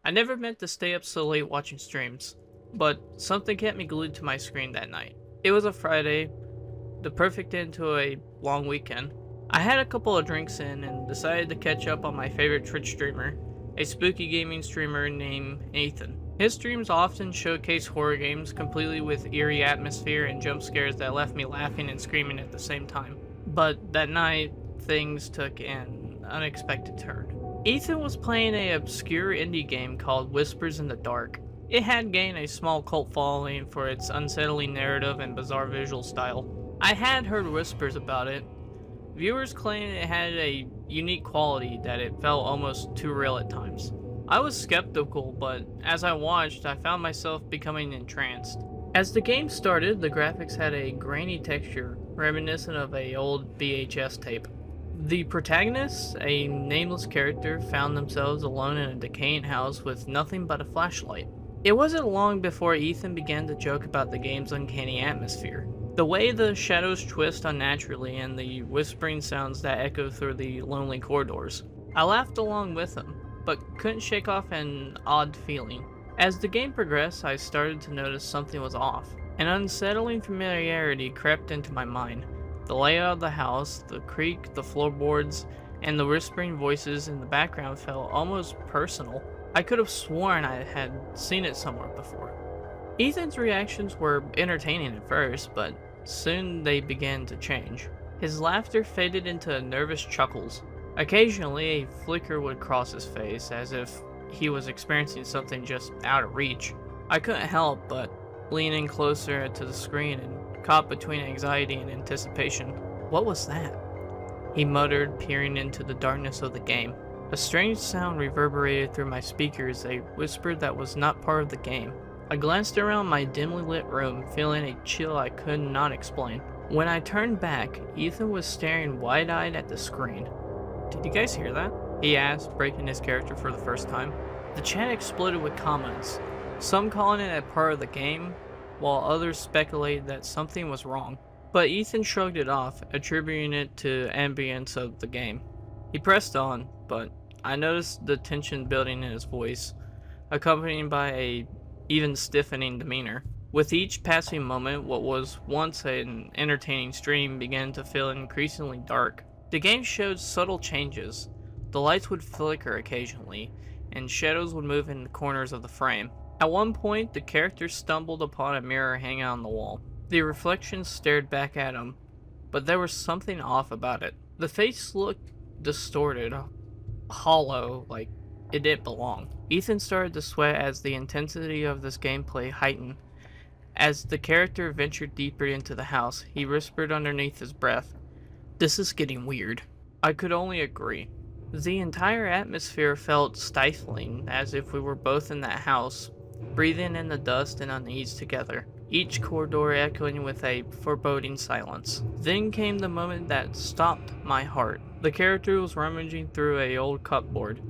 I never meant to stay up so late watching streams, but something kept me glued to my screen that night. It was a Friday, the perfect end to a long weekend. I had a couple of drinks in and decided to catch up on my favorite Twitch streamer, a spooky gaming streamer named Ethan. His streams often showcase horror games completely with eerie atmosphere and jump scares that left me laughing and screaming at the same time. But that night, things took an unexpected turn. Ethan was playing an obscure indie game called Whispers in the Dark. It had gained a small cult following for its unsettling narrative and bizarre visual style. I had heard whispers about it. Viewers claimed it had a unique quality that it felt almost too real at times. I was skeptical, but as I watched, I found myself becoming entranced. As the game started, the graphics had a grainy texture, reminiscent of an old VHS tape. The protagonists, a nameless character, found themselves alone in a decaying house with nothing but a flashlight. It wasn't long before Ethan began to joke about the game's uncanny atmosphere. The way the shadows twist unnaturally and the whispering sounds that echo through the lonely corridors. I laughed along with him, but couldn't shake off an odd feeling. As the game progressed, I started to notice something was off. An unsettling familiarity crept into my mind. The layout of the house, the creak, the floorboards, and the whispering voices in the background felt almost personal. I could have sworn I had seen it somewhere before. Ethan's reactions were entertaining at first, but soon they began to change. His laughter faded into nervous chuckles. Occasionally, a flicker would cross his face, as if he was experiencing something just out of reach. I couldn't help but lean in closer to the screen and caught between anxiety and anticipation. What was that? He muttered, peering into the darkness of the game. A strange sound reverberated through my speakers, a whisper that was not part of the game. I glanced around my dimly lit room, feeling a chill I could not explain. When I turned back, Ethan was staring wide-eyed at the screen. "Did you guys hear that?" he asked, breaking his character for the first time. The chat exploded with comments, some calling it a part of the game, while others speculated that something was wrong. But Ethan shrugged it off, attributing it to ambience of the game. He pressed on, but I noticed the tension building in his voice, accompanied by a even stiffening demeanor. With each passing moment, what was once an entertaining stream began to feel increasingly dark. The game showed subtle changes. The lights would flicker occasionally, and shadows would move in the corners of the frame. At one point, the character stumbled upon a mirror hanging on the wall. The reflection stared back at him, but there was something off about it. The face looked distorted, hollow, like it didn't belong. Ethan started to sweat as the intensity of this gameplay heightened. As the character ventured deeper into the house, he whispered underneath his breath, "This is getting weird." I could only agree. The entire atmosphere felt stifling, as if we were both in that house, breathing in the dust and unease together, each corridor echoing with a foreboding silence. Then came the moment that stopped my heart. The character was rummaging through an old cupboard,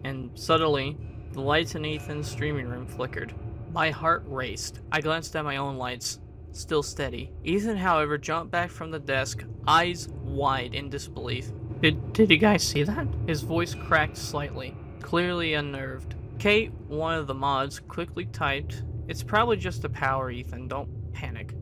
and suddenly, the lights in Ethan's streaming room flickered. My heart raced. I glanced at my own lights, still steady. Ethan, however, jumped back from the desk, eyes wide in disbelief. Did you guys see that?" His voice cracked slightly, clearly unnerved. Kate, one of the mods, quickly typed, "It's probably just the power, Ethan, don't panic."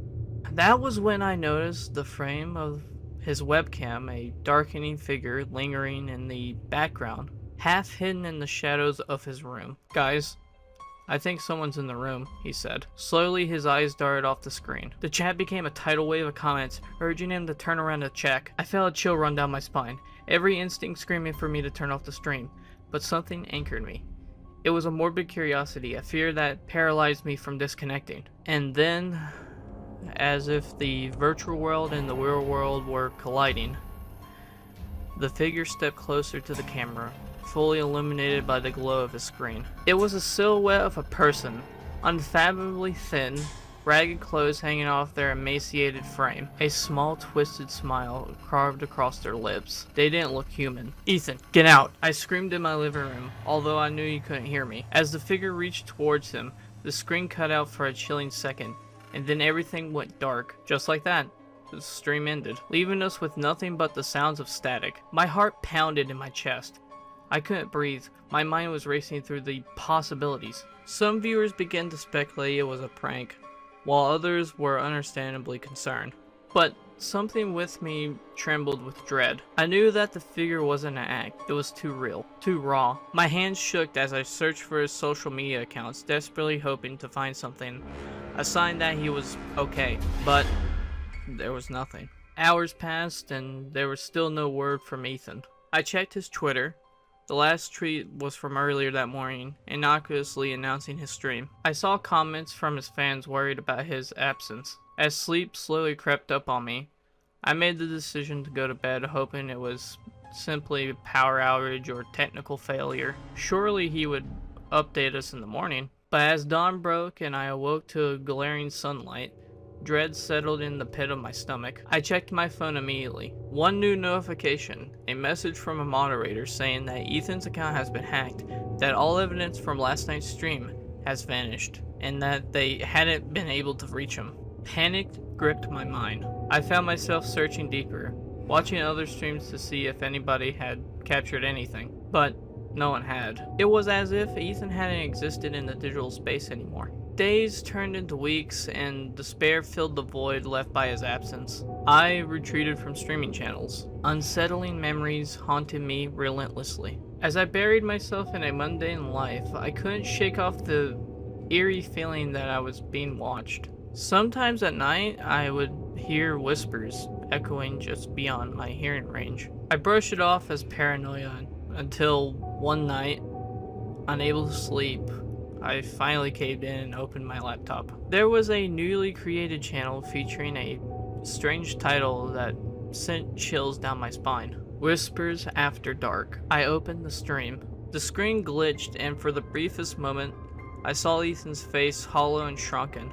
That was when I noticed the frame of his webcam, a darkening figure lingering in the background, half hidden in the shadows of his room. "Guys, I think someone's in the room," he said. Slowly, his eyes darted off the screen. The chat became a tidal wave of comments, urging him to turn around to check. I felt a chill run down my spine, every instinct screaming for me to turn off the stream, but something anchored me. It was a morbid curiosity, a fear that paralyzed me from disconnecting. And then, as if the virtual world and the real world were colliding, the figure stepped closer to the camera, fully illuminated by the glow of his screen. It was a silhouette of a person, unfathomably thin, ragged clothes hanging off their emaciated frame, a small twisted smile carved across their lips. They didn't look human. "Ethan, get out!" I screamed in my living room, although I knew he couldn't hear me. As the figure reached towards him, the screen cut out for a chilling second, and then everything went dark. Just like that, the stream ended, leaving us with nothing but the sounds of static. My heart pounded in my chest. I couldn't breathe. My mind was racing through the possibilities. Some viewers began to speculate it was a prank, while others were understandably concerned. But something with me trembled with dread. I knew that the figure wasn't an act. It was too real, too raw. My hands shook as I searched for his social media accounts, desperately hoping to find something, a sign that he was okay. But there was nothing. Hours passed and there was still no word from Ethan. I checked his Twitter. The last tweet was from earlier that morning, innocuously announcing his stream. I saw comments from his fans worried about his absence. As sleep slowly crept up on me, I made the decision to go to bed, hoping it was simply power outage or technical failure. Surely he would update us in the morning. But as dawn broke and I awoke to glaring sunlight, dread settled in the pit of my stomach. I checked my phone immediately. One new notification, a message from a moderator saying that Ethan's account has been hacked, that all evidence from last night's stream has vanished, and that they hadn't been able to reach him. Panic gripped my mind. I found myself searching deeper, watching other streams to see if anybody had captured anything, but no one had. It was as if Ethan hadn't existed in the digital space anymore. Days turned into weeks, and despair filled the void left by his absence. I retreated from streaming channels. Unsettling memories haunted me relentlessly. As I buried myself in a mundane life, I couldn't shake off the eerie feeling that I was being watched. Sometimes at night, I would hear whispers echoing just beyond my hearing range. I brushed it off as paranoia until one night, unable to sleep, I finally caved in and opened my laptop. There was a newly created channel featuring a strange title that sent chills down my spine. Whispers After Dark. I opened the stream. The screen glitched, and for the briefest moment, I saw Ethan's face hollow and shrunken,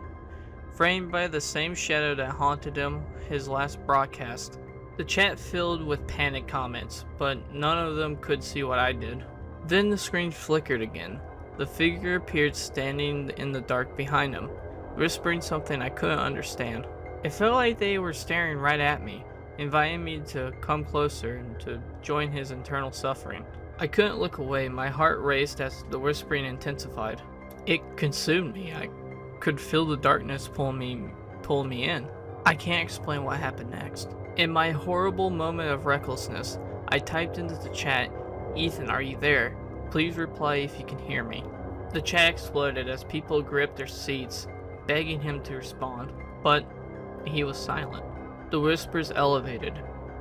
framed by the same shadow that haunted him his last broadcast. The chat filled with panic comments, but none of them could see what I did. Then the screen flickered again. The figure appeared standing in the dark behind him, whispering something I couldn't understand. It felt like they were staring right at me, inviting me to come closer and to join his internal suffering. I couldn't look away. My heart raced as the whispering intensified. It consumed me. I could feel the darkness pull me in. I can't explain what happened next. In my horrible moment of recklessness, I typed into the chat, "Ethan, are you there? Please reply if you can hear me." The chat exploded as people gripped their seats, begging him to respond, but he was silent. The whispers elevated,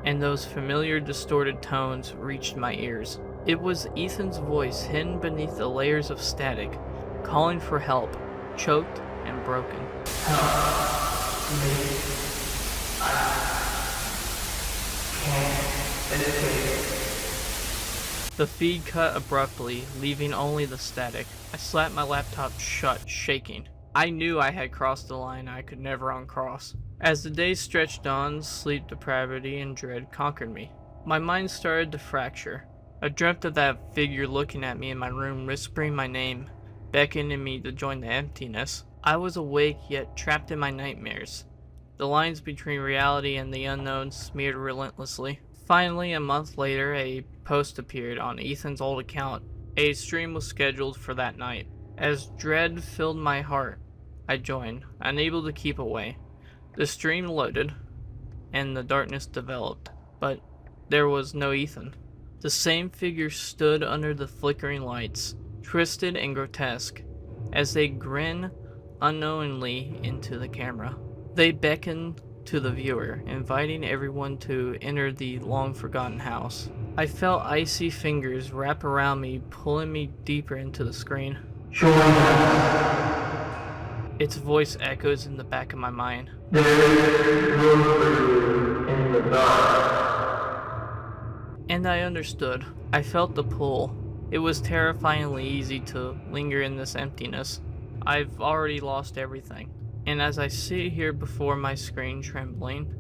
and those familiar distorted tones reached my ears. It was Ethan's voice hidden beneath the layers of static, calling for help, choked and broken. Help me. I can't escape. The feed cut abruptly, leaving only the static. I slapped my laptop shut, shaking. I knew I had crossed the line I could never uncross. As the days stretched on, sleep depravity and dread conquered me. My mind started to fracture. I dreamt of that figure looking at me in my room, whispering my name, beckoning me to join the emptiness. I was awake, yet trapped in my nightmares. The lines between reality and the unknown smeared relentlessly. Finally, a month later, a post appeared on Ethan's old account. A stream was scheduled for that night. As dread filled my heart, I joined, unable to keep away. The stream loaded, and the darkness developed, but there was no Ethan. The same figure stood under the flickering lights, twisted and grotesque, as they grinned unknowingly into the camera. They beckoned to the viewer, inviting everyone to enter the long-forgotten house. I felt icy fingers wrap around me, pulling me deeper into the screen. Join us. Its voice echoes in the back of my mind. There is room for you in the dark. And I understood. I felt the pull. It was terrifyingly easy to linger in this emptiness. I've already lost everything. And as I sit here before my screen trembling,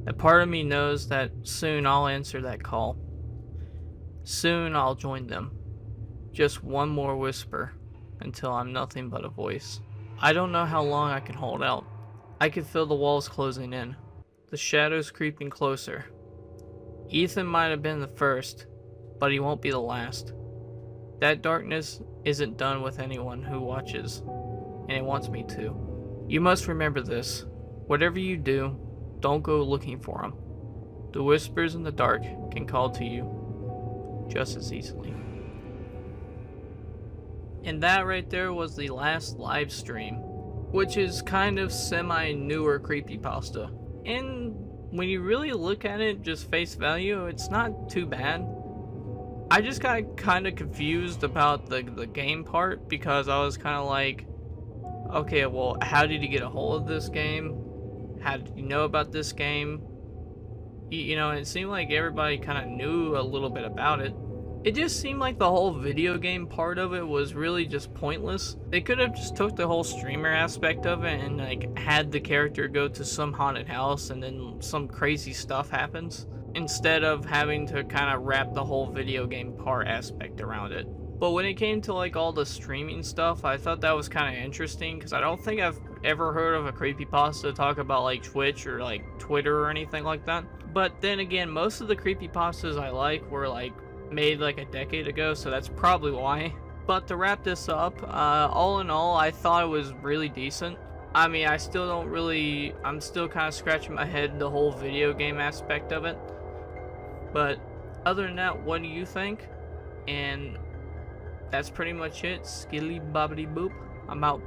a part of me knows that soon I'll answer that call. Soon I'll join them. Just one more whisper until I'm nothing but a voice. I don't know how long I can hold out. I can feel the walls closing in, the shadows creeping closer. Ethan might have been the first, but he won't be the last. That darkness isn't done with anyone who watches, and it wants me to. You must remember this. Whatever you do, don't go looking for them. The whispers in the dark can call to you just as easily. And that right there was the last live stream, which is kind of semi-newer creepypasta. And when you really look at it, just face value, it's not too bad. I just got kind of confused about the game part, because I was kind of like, okay, well, how did you get a hold of this game? How did you know about this game? You know, it seemed like everybody kind of knew a little bit about it. It just seemed like the whole video game part of it was really just pointless. They could have just took the whole streamer aspect of it and like had the character go to some haunted house and then some crazy stuff happens, instead of having to kind of wrap the whole video game part aspect around it. But when it came to like all the streaming stuff, I thought that was kind of interesting, because I don't think I've ever heard of a creepypasta talk about like Twitch or like Twitter or anything like that. But then again, most of the creepypastas I like were like made like a decade ago, so that's probably why. But to wrap this up, all in all, I thought it was really decent. I mean, I'm still kind of scratching my head the whole video game aspect of it. But other than that, what do you think? And that's pretty much it. Skilly bobbity boop. I'm out.